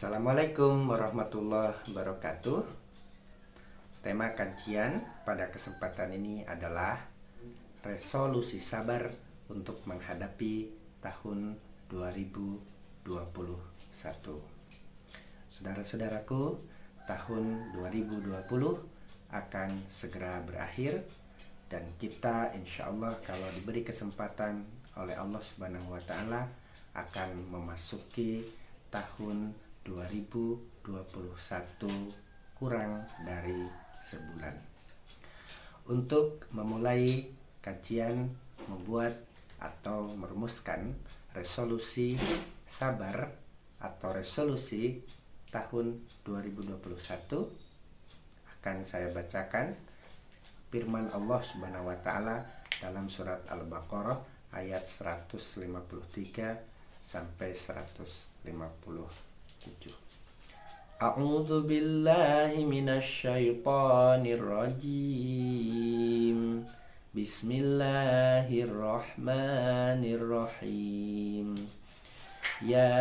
Assalamualaikum warahmatullahi wabarakatuh. Tema kajian pada kesempatan ini adalah resolusi sabar untuk menghadapi tahun 2021. Saudara-saudaraku, tahun 2020 akan segera berakhir dan kita insya Allah kalau diberi kesempatan oleh Allah Subhanahu wa Ta'ala akan memasuki tahun 2021 kurang dari sebulan. Untuk memulai kajian membuat atau merumuskan resolusi sabar atau resolusi tahun 2021 akan saya bacakan firman Allah Subhanahu wa Ta'ala dalam surat Al-Baqarah ayat 153 sampai 157. A'udzu billahi minasy syaithanir rajim. Bismillahirrahmanirrahim. Ya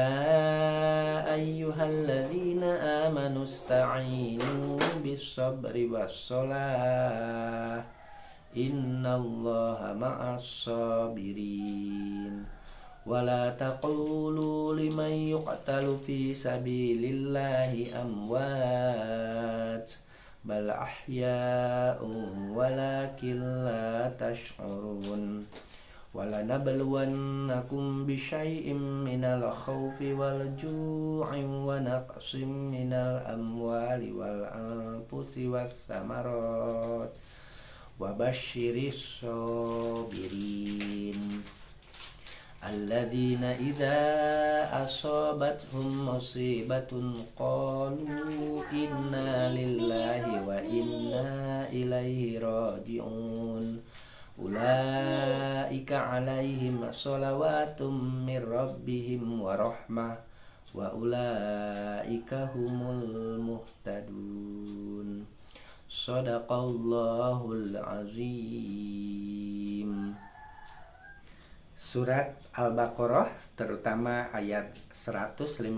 ayyuhalladzina amanu ista'inu bis-sabri was-shalah. Innallaha ma'as-sabirin. Wala taqulu liman yuqtalu fi sabilillahi amwat bal ahya'un walakin la tash'urun. Wala nabluwannakum bisyai'im minal khawfi wal ju'i wa naqsim minal amwali wal anfusi was samarat wa basyiris sabirin alladzina idza asabathum musibatun qalu inna lillahi wa inna ilaihi raji'un. Ulaika alaihim shalawatum mir rabbihim wa rahmah wa ulaika humul muhtadun. Shadaqallahul azim. Surat Al-Baqarah terutama ayat 155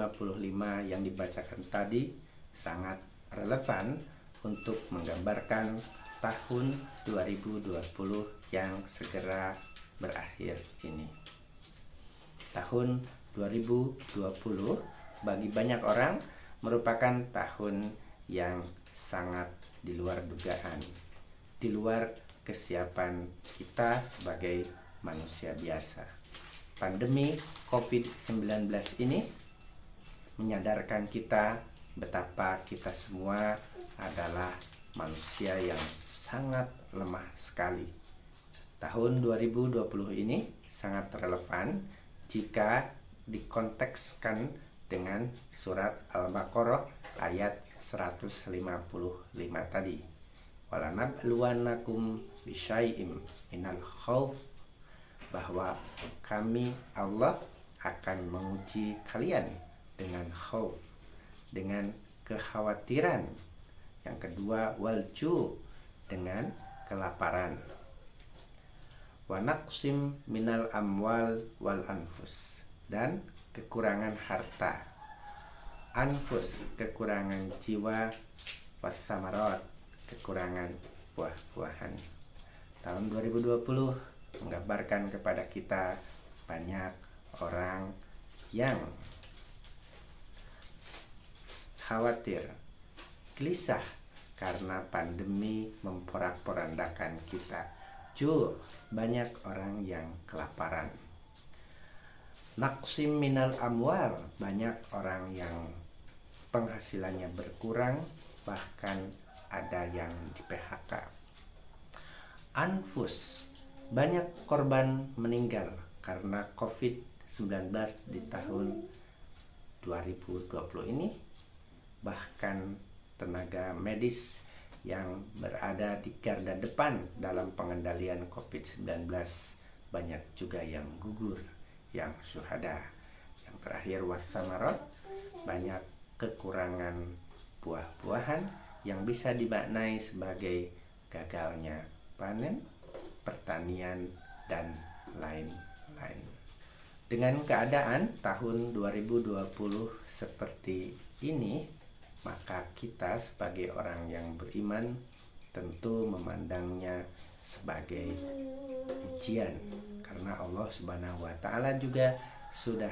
yang dibacakan tadi sangat relevan untuk menggambarkan tahun 2020 yang segera berakhir ini. Tahun 2020 bagi banyak orang merupakan tahun yang sangat di luar dugaan, di luar kesiapan kita sebagai manusia biasa. Pandemi COVID-19 ini menyadarkan kita betapa kita semua adalah manusia yang sangat lemah sekali. Tahun 2020 ini sangat relevan jika dikontekskan dengan surat Al-Baqarah ayat 155 tadi. Walanabluwannakum bisyai'im minal khauf, bahwa kami Allah akan menguji kalian dengan khauf, dengan kekhawatiran. Yang kedua walju, dengan kelaparan. Wa naqsim minal amwal wal anfus, dan kekurangan harta. Anfus, kekurangan jiwa. Wassamarat, kekurangan buah-buahan. Tahun 2020 menggambarkan kepada kita banyak orang yang khawatir, gelisah karena pandemi memporak-porandakan kita. Banyak orang yang kelaparan. Naqsim minal amwal, banyak orang yang penghasilannya berkurang, bahkan ada yang di PHK. Anfus, banyak korban meninggal karena COVID-19 di tahun 2020 ini. Bahkan tenaga medis yang berada di garda depan dalam pengendalian COVID-19 banyak juga yang gugur, yang syuhada. Yang terakhir wassamarat, banyak kekurangan buah-buahan yang bisa dimaknai sebagai gagalnya panen, pertanian, dan lain-lain. Dengan keadaan tahun 2020 seperti ini, maka kita sebagai orang yang beriman tentu memandangnya sebagai ujian, karena Allah Subhanahu wa taala juga sudah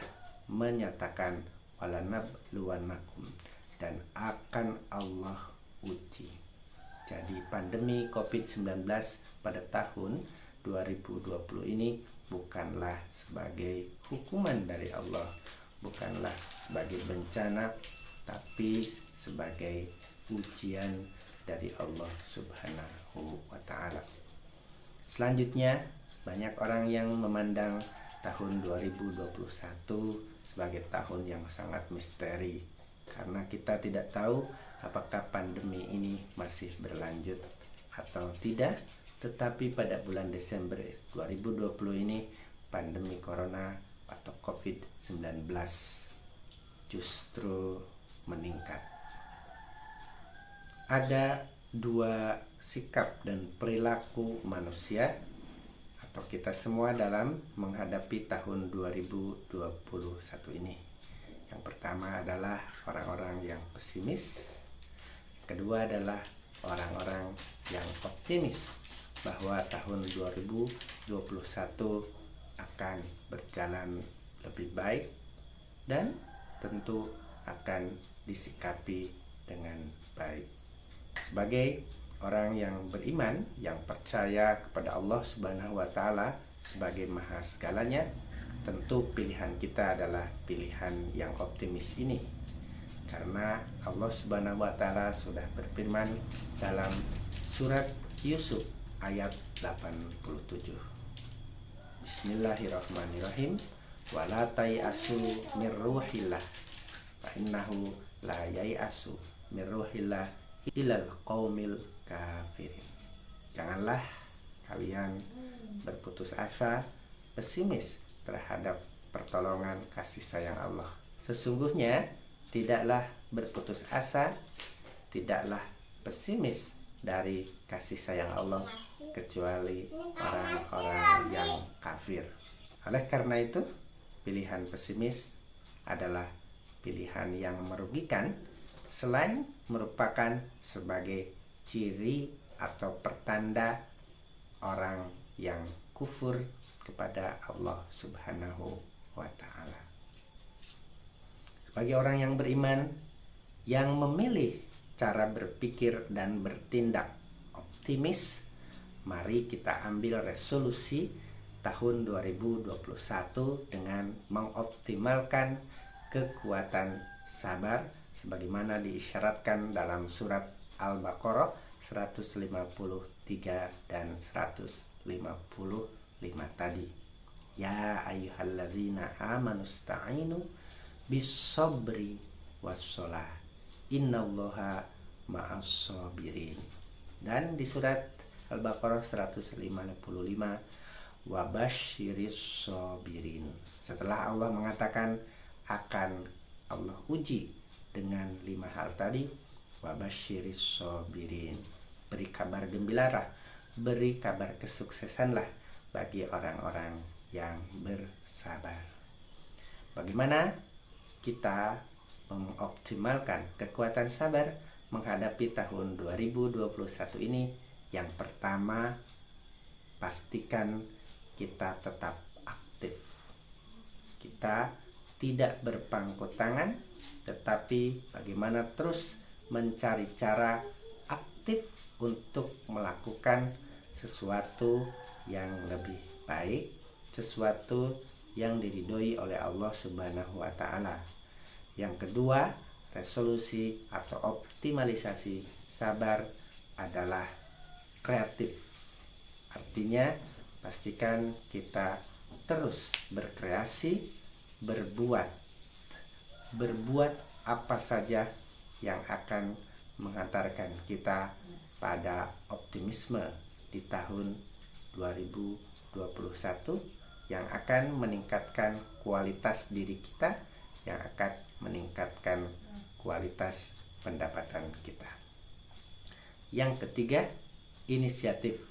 menyatakan walanabluwannakum, dan akan Allah uji. Jadi pandemi Covid-19 pada tahun 2020 ini bukanlah sebagai hukuman dari Allah, bukanlah sebagai bencana, tapi sebagai ujian dari Allah Subhanahu wa taala. Selanjutnya, banyak orang yang memandang tahun 2021 sebagai tahun yang sangat misteri, karena kita tidak tahu apakah pandemi ini masih berlanjut atau tidak. Tetapi pada bulan Desember 2020 ini, pandemi corona atau COVID-19 justru meningkat. Ada dua sikap dan perilaku manusia atau kita semua dalam menghadapi tahun 2021 ini. Yang pertama adalah orang-orang yang pesimis. Kedua adalah orang-orang yang optimis bahwa tahun 2021 akan berjalan lebih baik dan tentu akan disikapi dengan baik. Sebagai orang yang beriman, yang percaya kepada Allah Subhanahu wa taala sebagai maha segalanya, tentu pilihan kita adalah pilihan yang optimis ini. Karena Allah Subhanahu wa taala sudah berfirman dalam surat Yusuf ayat 87. Bismillahirrahmanirrahim. Wala tai'asu mir ruhillah fa innahu la yai'asu mir ruhillah ilal qaumil kafirin. Janganlah kalian berputus asa, pesimis terhadap pertolongan kasih sayang Allah. Sesungguhnya tidaklah berputus asa, tidaklah pesimis dari kasih sayang Allah kecuali orang-orang yang kafir. Oleh karena itu, pilihan pesimis adalah pilihan yang merugikan, selain merupakan sebagai ciri atau pertanda orang yang kufur kepada Allah Subhanahu wa taala. Sebagai orang yang beriman yang memilih cara berpikir dan bertindak optimis, mari kita ambil resolusi tahun 2021 dengan mengoptimalkan kekuatan sabar sebagaimana diisyaratkan dalam surat Al-Baqarah 153 dan 155 tadi. Ya ayyuhalladzina amanusta'inu bis-sabri was-shalah innallaha ma'as-sabirin. Dan di surat Al-Baqarah 155 wabasyiris sabirin. Setelah Allah mengatakan akan Allah uji dengan 5 hal tadi, wabasyiris sabirin, beri kabar gembiralah, beri kabar kesuksesanlah bagi orang-orang yang bersabar. Bagaimana kita mengoptimalkan kekuatan sabar menghadapi tahun 2021 ini? Yang pertama, pastikan kita tetap aktif. Kita tidak berpangku tangan, tetapi bagaimana terus mencari cara aktif untuk melakukan sesuatu yang lebih baik, sesuatu yang diridhoi oleh Allah Subhanahu wa taala. Yang kedua, resolusi atau optimalisasi sabar adalah kreatif. Artinya, pastikan kita terus berkreasi, berbuat apa saja yang akan mengantarkan kita pada optimisme di tahun 2021 yang akan meningkatkan kualitas diri kita, yang akan meningkatkan kualitas pendapatan kita. Yang ketiga, inisiatif.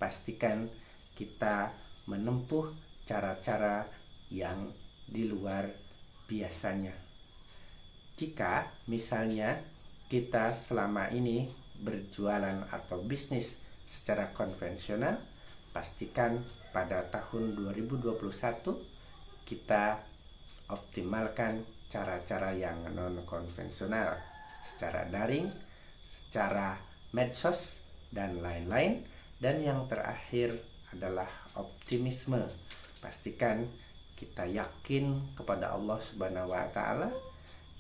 Pastikan kita menempuh cara-cara yang di luar biasanya. Jika misalnya kita selama ini berjualan atau bisnis secara konvensional, pastikan pada tahun 2021 kita optimalkan cara-cara yang non-konvensional, secara daring, secara medsos, dan lain-lain. Dan yang terakhir adalah optimisme. Pastikan kita yakin kepada Allah Subhanahu wa Ta'ala,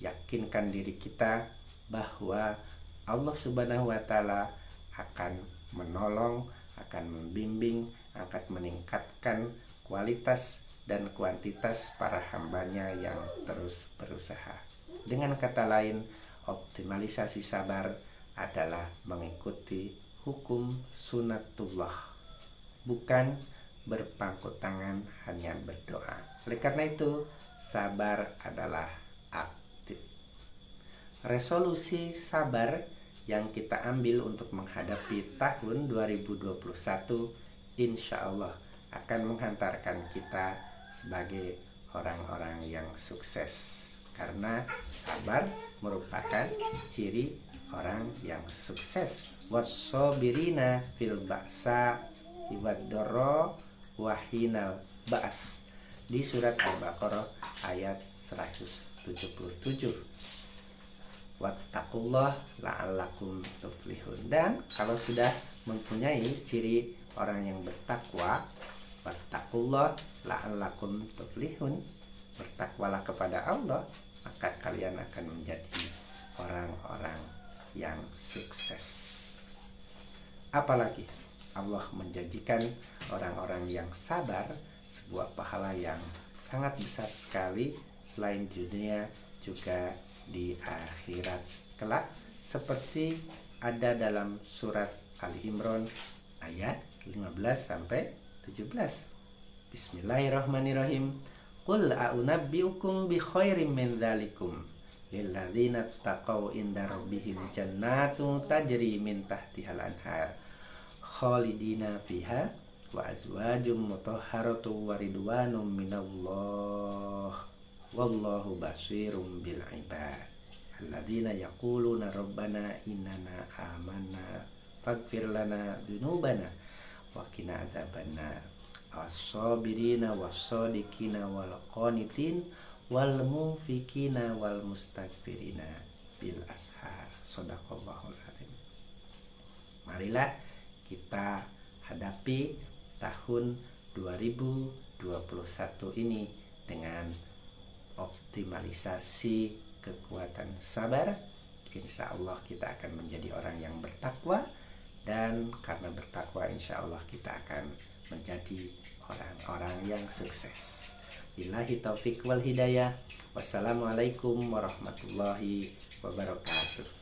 yakinkan diri kita bahwa Allah Subhanahu wa Ta'ala akan menolong, akan membimbing, akan meningkatkan kualitas dan kuantitas para hambanya yang terus berusaha. Dengan kata lain, optimalisasi sabar adalah mengikuti hukum sunatullah, bukan berpangku tangan, hanya berdoa. Oleh karena itu, sabar adalah aktif. Resolusi sabar yang kita ambil untuk menghadapi tahun 2021 insya Allah akan menghantarkan kita sebagai orang-orang yang sukses, karena sabar merupakan ciri orang yang sukses. Wassobirina fil ba'sa iwadoro wahinal ba'as, di surat Al-Baqarah ayat 177. Wattaqullah la'allakum tuflihun. Dan kalau sudah mempunyai ciri orang yang bertakwa, wattaqullah la'allakum tuflihun, bertakwalah kepada Allah, maka kalian akan menjadi orang-orang yang sukses. Apalagi Allah menjanjikan orang-orang yang sabar sebuah pahala yang sangat besar sekali, selain dunia juga di akhirat kelak, seperti ada dalam surat Ali Imran ayat 15-17. Bismillahirrahmanirrahim. Qul a'unabbi'ukum bi khairim min dzalikum lilladzina taqaw inda rabbihim jannatun tajri min tahtihal anhar khalidina fiha wa azwajum mutahharatun wa ridwanum minallah wallahu basirum bil ibad alladzina yaquluna rabbana innana amanna faghfir lana dzunubana wa qina adzabannar was-sabirina was-shadiqina wal qanitin wal munfikina wal mustaghfirina bil ashar. Shadaqallahul azim. Marilah kita hadapi tahun 2021 ini dengan optimalisasi kekuatan sabar. Insya Allah kita akan menjadi orang yang bertakwa, dan karena bertakwa insya Allah kita akan menjadi orang-orang yang sukses. Billahi taufik wal hidayah. Wassalamualaikum warahmatullahi wabarakatuh.